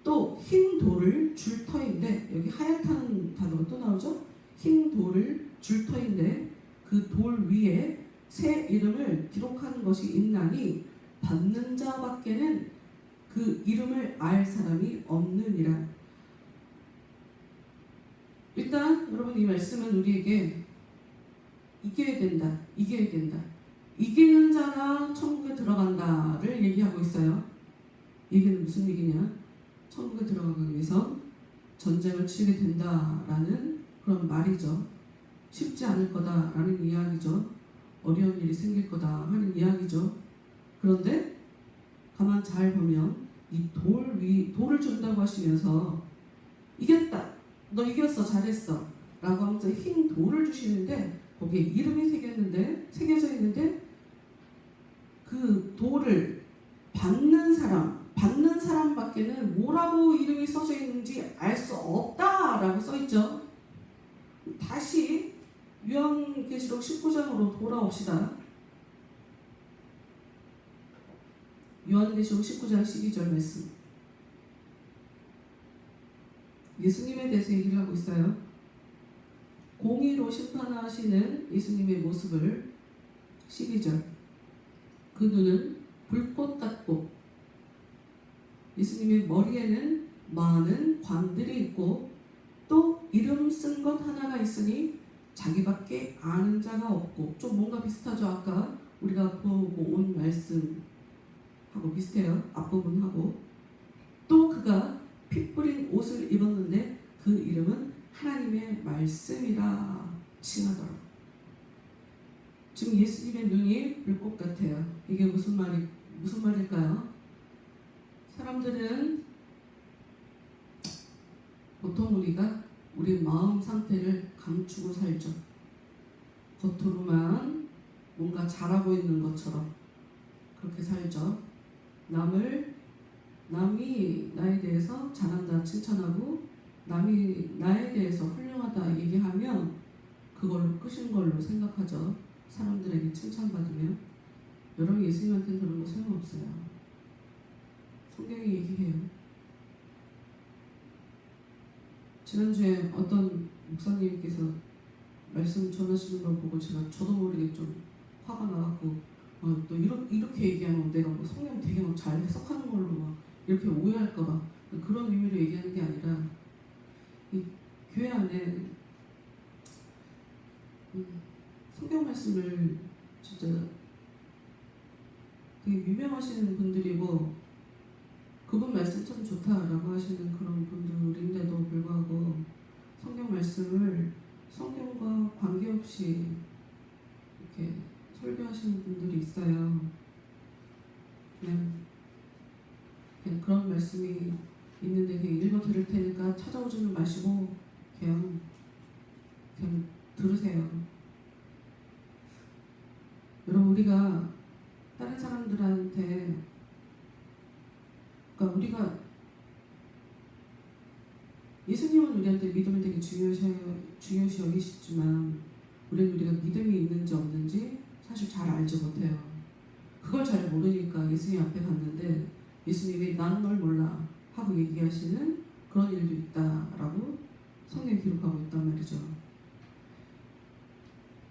S1: 또 흰 돌을 줄 터인데, 여기 하얗다는 단어가 또 나오죠. 흰 돌을 줄 터인데 그 돌 위에 새 이름을 기록하는 것이 있나니 받는 자밖에는 그 이름을 알 사람이 없느니라. 일단 여러분 이 말씀은 우리에게 이겨야 된다, 이겨야 된다, 이기는 자가 천국에 들어간다를 얘기하고 있어요. 이게 무슨 얘기냐? 천국에 들어가기 위해서 전쟁을 치르게 된다라는 그런 말이죠. 쉽지 않을 거다라는 이야기죠. 어려운 일이 생길 거다 하는 이야기죠. 그런데 가만 잘 보면 이 돌을 준다고 하시면서 이겼다, 너 이겼어, 잘했어 라고 하면서 흰 돌을 주시는데 거기에 이름이 새겨져 있는데 그 돌을 받는 사람밖에는 뭐라고 이름이 써져 있는지 알 수 없다라고 써있죠. 다시 요한계시록 19장으로 돌아옵시다. 요한계시록 19장 12절 말씀. 예수님에 대해서 얘기를 하고 있어요. 공의로 심판하시는 예수님의 모습을 12절. 그 눈은 불꽃 같고 예수님의 머리에는 많은 관들이 있고 또 이름 쓴 것 하나가 있으니 자기밖에 아는 자가 없고, 좀 뭔가 비슷하죠. 아까 우리가 보고 온 말씀하고 비슷해요. 앞부분하고. 또 그가 피 뿌린 옷을 입었는데 그 이름은 하나님의 말씀이라 칭하더라. 지금 예수님의 눈이 불꽃 같아요. 이게 무슨 말일까요? 사람들은 보통 우리가 우리 마음 상태를 감추고 살죠. 겉으로만 뭔가 잘하고 있는 것처럼 그렇게 살죠. 남을 남이 나에 대해서 잘한다 칭찬하고 남이 나에 대해서 훌륭하다 얘기하면 그걸로 끝인 걸로 생각하죠. 사람들에게 칭찬받으면. 여러분 예수님한테는 그런 거 소용없어요. 성경이 얘기해요. 지난주에 어떤 목사님께서 말씀 전하시는 걸 보고 저도 모르게 좀 화가 나갖고 또 이렇게 얘기하면 내가 뭐 성경 되게 막 잘 해석하는 걸로 막 이렇게 오해할까봐 그런 의미로 얘기하는 게 아니라 이 교회 안에 성경 말씀을 진짜 되게 유명하시는 분들이고 그분 말씀 참 좋다라고 하시는 그런 분들인데도 불구하고 성경 말씀을 성경과 관계없이 이렇게 설교하시는 분들이 있어요. 그냥 그런 말씀이 있는데 그냥 읽어 들을 테니까 찾아오지는 마시고 그냥 들으세요. 여러분 우리가 다른 사람들한테 그러니까 우리가 예수님은 우리한테 믿음을 되게 중요시 여기시지만 우리가 믿음이 있는지 없는지 사실 잘 알지 못해요. 그걸 잘 모르니까 예수님 앞에 갔는데 예수님이 나는 널 몰라 하고 얘기하시는 그런 일도 있다라고 성경에 기록하고 있단 말이죠.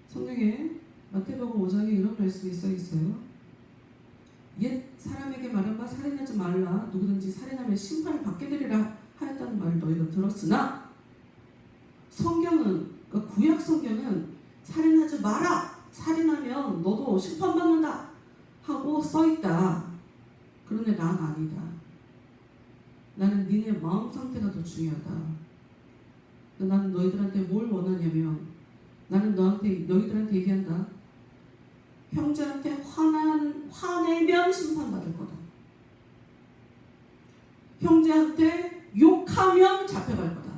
S1: 성경에 마태복음 5장에 이런 말씀이 써 있어요. 옛 사람에게 말한 바 살인하지 말라 누구든지 살인하면 심판을 받게 되리라 하였다는 말을 너희가 들었으나 성경은 그러니까 구약 성경은 살인하지 마라 살인하면 너도 심판받는다 하고 써있다. 그런데 난 아니다. 나는 니네 마음 상태가 더 중요하다. 나는 너희들한테 뭘 원하냐면 나는 너희들한테 얘기한다. 형제한테 화내면 심판받을 거다. 형제한테 욕하면 잡혀갈 거다.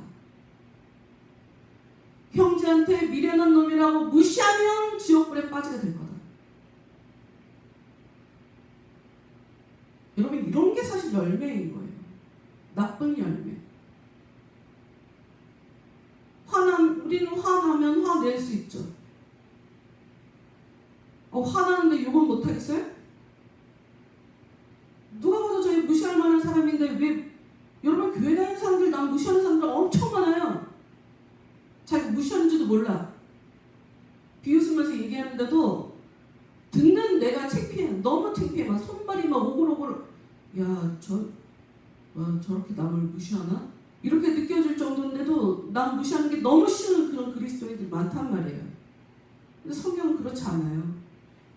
S1: 형제한테 미련한 놈이라고 무시하면 지옥불에 빠지게 될 거다. 여러분 이런 게 사실 열매인 거예요. 나쁜 열매. 우리는 화나면 화낼 수 있죠. 화나는데 욕은 못하겠어요? 누가 봐도 저희 무시할 만한 사람인데 왜 여러분 교회 다니는 사람들 난 무시하는 사람들 엄청 많아요. 자기 무시하는지도 몰라. 비웃으면서 얘기하는데도 듣는 내가 창피해. 너무 창피해. 막 손발이 막 오글오글. 야, 저렇게 남을 무시하나? 이렇게 느껴질 정도인데도 남 무시하는 게 너무 싫은 그런 그리스도인들이 많단 말이에요. 근데 성경은 그렇지 않아요.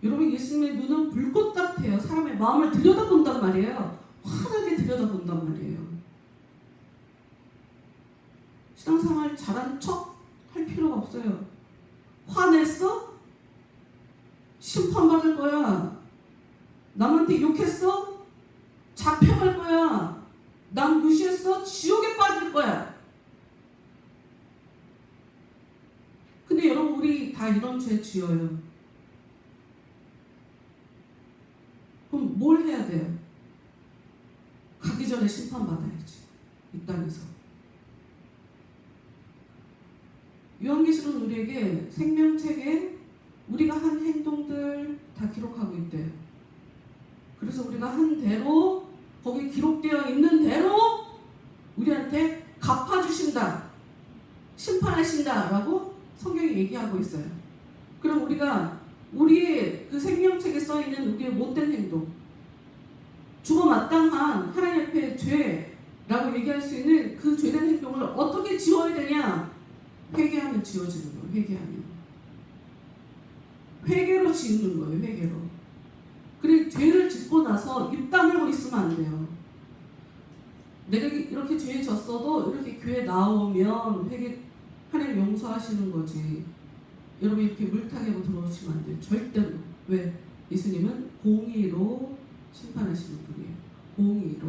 S1: 여러분 예수님의 눈은 불꽃 같아요. 사람의 마음을 들여다본단 말이에요. 환하게 들여다본단 말이에요. 신앙생활 잘한 척 할 필요가 없어요. 화냈어? 심판받을 거야. 남한테 욕했어? 잡혀갈 거야. 남 무시했어? 지옥에 빠질 거야. 근데 여러분 우리 다 이런 죄 지어요. 그럼 뭘 해야 돼요? 가기 전에 심판받아야지. 이 땅에서. 요한계시록은 우리에게 생명책에 우리가 한 행동들 다 기록하고 있대요. 그래서 우리가 한 대로 거기 기록되어 있는 대로 우리한테 갚아주신다. 심판하신다 라고 성경이 얘기하고 있어요. 그럼 우리가 우리의 그 생명책에 써있는 우리의 못된 행동 죽어 마땅한 하나님 앞에 죄라고 얘기할 수 있는 그 죄된 행동을 어떻게 지워야 되냐? 회개하면 지워지는 거예요. 회개하면 회개로 지우는 거예요. 회개로. 그리고 죄를 짓고 나서 입 다물고 있으면 안 돼요. 내가 이렇게 죄에 졌어도 이렇게 교회 나오면 회개 하나님 용서하시는 거지. 여러분 이렇게 물타기 하고 들어오시면 안 돼요. 절대로. 왜? 예수님은 공의로 심판하시는 분이에요. 공의로.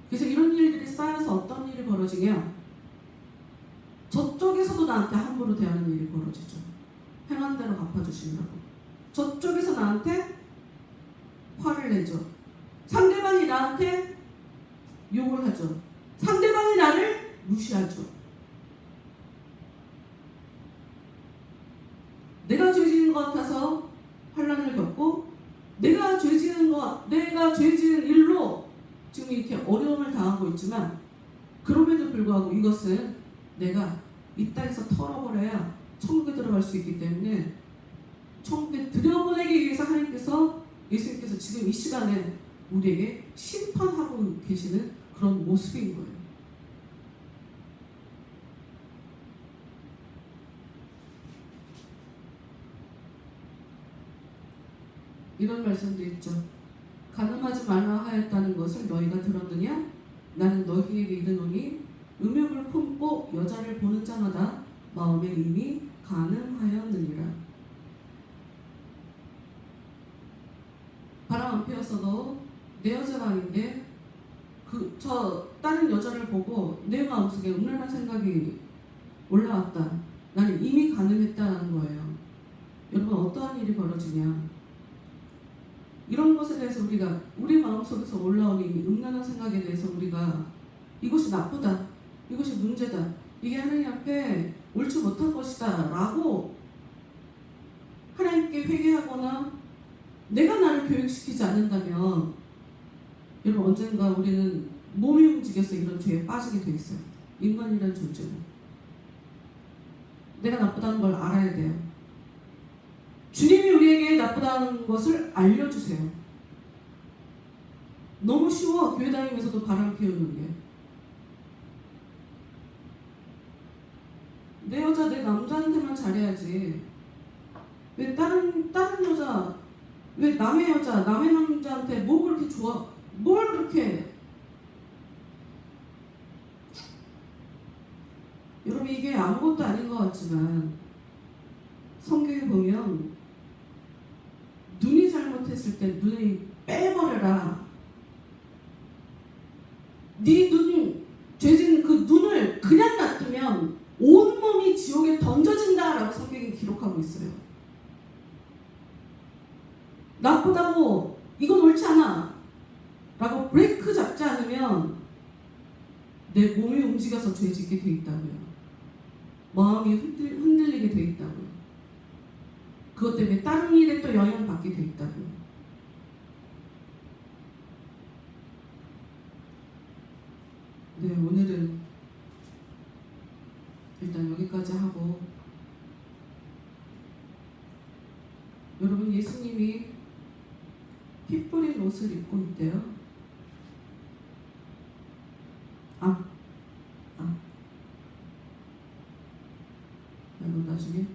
S1: 그래서 이런 일들이 쌓여서 어떤 일이 벌어지냐? 저쪽에서도 나한테 함부로 대하는 일이 벌어지죠. 행한 대로 갚아주시느라고. 저쪽에서 나한테 화를 내죠. 상대방이 나한테 욕을 하죠. 상대방이 나를 무시하죠. 내가 죄 지은 것 같아서 환난을 겪고 내가 죄 지은 일로 지금 이렇게 어려움을 당하고 있지만 그럼에도 불구하고 이것은 내가 이 땅에서 털어버려야 천국에 들어갈 수 있기 때문에 천국에 들여보내기 위해서 하나님께서 예수님께서 지금 이 시간에 우리에게 심판하고 계시는 그런 모습인 거예요. 이런 말씀도 있죠. 가늠하지 말라 하였다는 것을 너희가 들었느냐? 나는 너희에게 이르노니 음욕을 품고 여자를 보는 자마다 마음에 이미 가늠하였느니라. 바람 안 피웠어도 내 여자가 아닌데 저 다른 여자를 보고 내 마음속에 음란한 생각이 올라왔다. 나는 이미 가늠했다는 거예요. 여러분 어떠한 일이 벌어지냐? 이런 것에 대해서 우리가 우리 마음속에서 올라오는 이 음란한 생각에 대해서 우리가 이것이 나쁘다, 이것이 문제다, 이게 하나님 앞에 옳지 못한 것이다 라고 하나님께 회개하거나 내가 나를 교육시키지 않는다면 여러분 언젠가 우리는 몸이 움직여서 이런 죄에 빠지게 돼 있어요. 인간이라는 존재는 내가 나쁘다는 걸 알아야 돼요. 주님이 우리에게 나쁘다는 것을 알려주세요. 너무 쉬워. 교회 다니면서도 바람 피우는 게. 내 여자 내 남자한테만 잘해야지. 왜 다른 여자, 왜 남의 여자 남의 남자한테 뭐 그렇게 좋아, 뭘 그렇게. 여러분 이게 아무것도 아닌 것 같지만 성경에 보면 눈이 잘못했을 때 눈이 빼버려라. 네 눈, 죄진 그 눈을 그냥 놔두면 온몸이 지옥에 던져진다라고 성경에 기록하고 있어요. 나쁘다고 이건 옳지 않아 라고 브레이크 잡지 않으면 내 몸이 움직여서 죄짓게 돼 있다고요. 마음이 흔들리게 돼 있다고요. 그것 때문에 다른 일에 또 영향받게 돼 있다고요. 네, 오늘은 일단 여기까지 하고, 여러분 예수님이 피 뿌린 옷을 입고 있대요. 여러분 나중에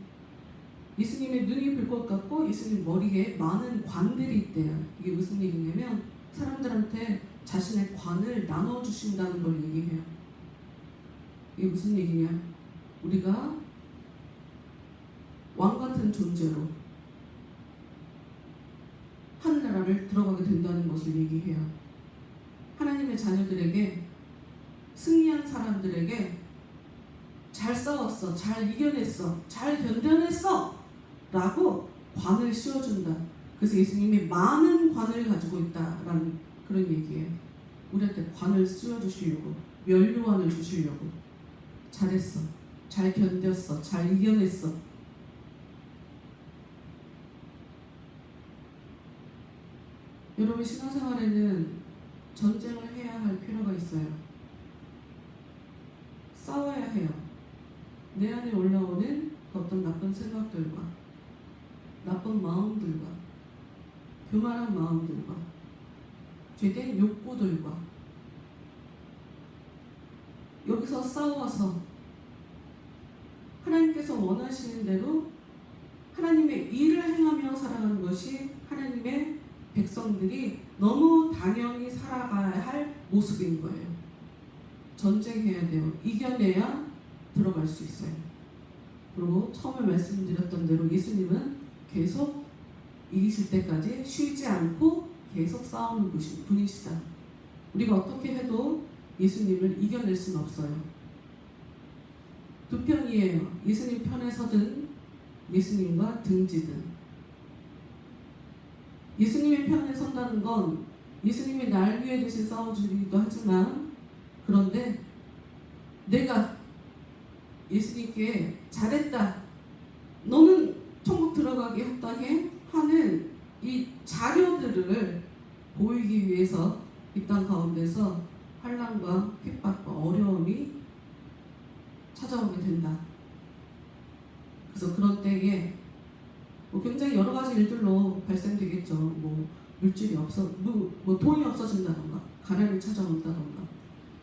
S1: 예수님의 눈이 불꽃 같고 예수님 머리에 많은 관들이 있대요. 이게 무슨 얘기냐면 사람들한테 자신의 관을 나눠주신다는 걸 얘기해요. 이게 무슨 얘기냐? 우리가 왕 같은 존재로 하늘나라를 들어가게 된다는 것을 얘기해요. 하나님의 자녀들에게, 승리한 사람들에게 잘 싸웠어, 잘 이겨냈어, 잘 견뎌냈어 라고 관을 씌워준다. 그래서 예수님이 많은 관을 가지고 있다라는 그런 얘기예요. 우리한테 관을 씌워주시려고, 면류관을 주시려고. 잘했어, 잘 견뎠어, 잘 이겨냈어. 여러분 신앙생활에는 전쟁을 해야 할 필요가 있어요. 싸워야 해요. 내 안에 올라오는 어떤 나쁜 생각들과 나쁜 마음들과 교만한 마음들과 죄된 욕구들과 여기서 싸워서 하나님께서 원하시는 대로 하나님의 일을 행하며 살아가는 것이 하나님의 백성들이 너무 당연히 살아가야 할 모습인 거예요. 전쟁해야 돼요. 이겨내야 들어갈 수 있어요. 그리고 처음에 말씀드렸던 대로 예수님은 계속 이기실 때까지 쉬지 않고 계속 싸우는 분이시다. 우리가 어떻게 해도 예수님을 이겨낼 수는 없어요. 두 편이에요. 예수님 편에 서든 예수님과 등지든. 예수님의 편에 선다는 건 예수님이 날 위해 대신 싸워주기도 하지만, 그런데 내가 예수님께 잘했다, 너는 천국 들어가게 합당해 하는 이 자료들을 보이기 위해서 이 땅 가운데서 환난과 핍박과 어려움이 찾아오게 된다. 그래서 그런 때에 굉장히 여러 가지 일들로 발생되겠죠. 물질이 돈이 없어진다던가, 가난이 찾아온다던가,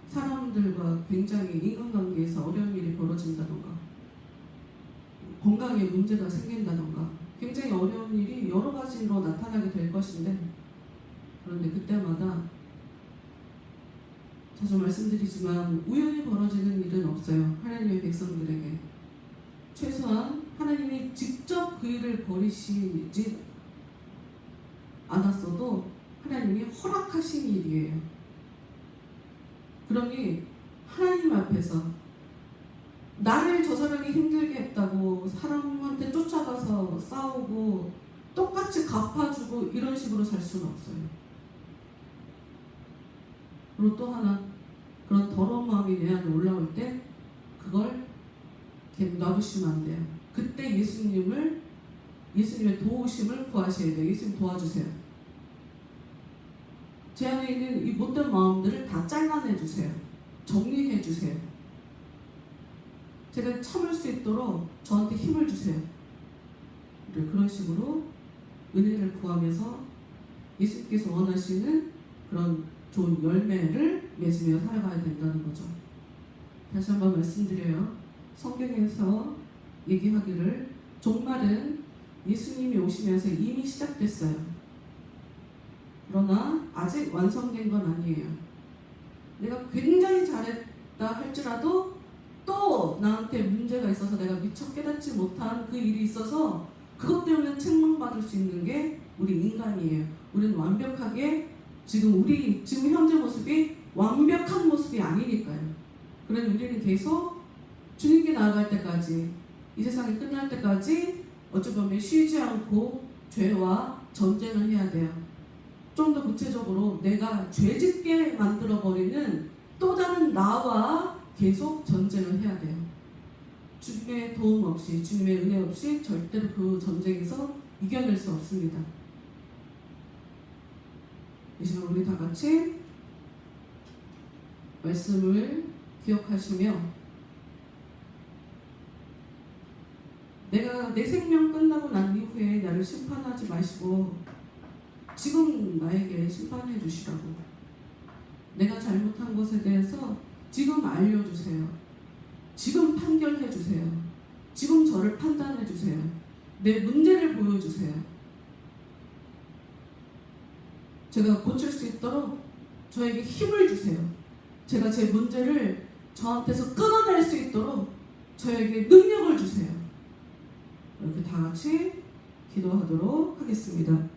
S1: 사람들과 굉장히 인간관계에서 어려운 일이 벌어진다던가, 건강에 문제가 생긴다던가, 굉장히 어려운 일이 여러 가지로 나타나게 될 것인데, 그런데 그때마다 자주 말씀드리지만 우연히 벌어지는 일은 없어요. 하나님의 백성들에게 최소한 하나님이 직접 그 일을 벌이시지 않았어도 하나님이 허락하신 일이에요. 그러니 하나님 앞에서 나를 저 사람이 힘들게 했다고 사람한테 쫓아가서 싸우고 똑같이 갚아주고 이런 식으로 살 수는 없어요. 그리고 또 하나, 그런 더러운 마음이 내 안에 올라올 때 그걸 이렇게 놔두시면 안 돼요. 그때 예수님의 도우심을 구하셔야 돼요. 예수님 도와주세요. 제 안에 있는 이 못된 마음들을 다 잘라내주세요. 정리해주세요. 제가 참을 수 있도록 저한테 힘을 주세요. 그런 식으로 은혜를 구하면서 예수님께서 원하시는 그런 좋은 열매를 맺으며 살아가야 된다는 거죠. 다시 한번 말씀드려요. 성경에서 얘기하기를 종말은 예수님이 오시면서 이미 시작됐어요. 그러나 아직 완성된 건 아니에요. 내가 굉장히 잘했다 할지라도 또 나한테 문제가 있어서 내가 미처 깨닫지 못한 그 일이 있어서 그것 때문에 책망받을 수 있는 게 우리 인간이에요. 우리는 완벽하게 지금 현재 모습이 완벽한 모습이 아니니까요. 그러니 우리는 계속 주님께 나아갈 때까지, 이 세상이 끝날 때까지 어찌 보면 쉬지 않고 죄와 전쟁을 해야 돼요. 좀 더 구체적으로 내가 죄짓게 만들어버리는 또 다른 나와 계속 전쟁을 해야 돼요. 주님의 도움 없이, 주님의 은혜 없이 절대로 그 전쟁에서 이겨낼 수 없습니다. 이 시간 우리 다 같이 말씀을 기억하시며, 내 생명 끝나고 난 이후에 나를 심판하지 마시고 지금 나에게 심판해 주시라고, 내가 잘못한 것에 대해서 지금 알려주세요. 지금 판결해 주세요. 지금 저를 판단해 주세요. 내 문제를 보여주세요. 제가 고칠 수 있도록 저에게 힘을 주세요. 제가 제 문제를 저한테서 끊어낼 수 있도록 저에게 능력을 주세요. 이렇게 다 같이 기도하도록 하겠습니다.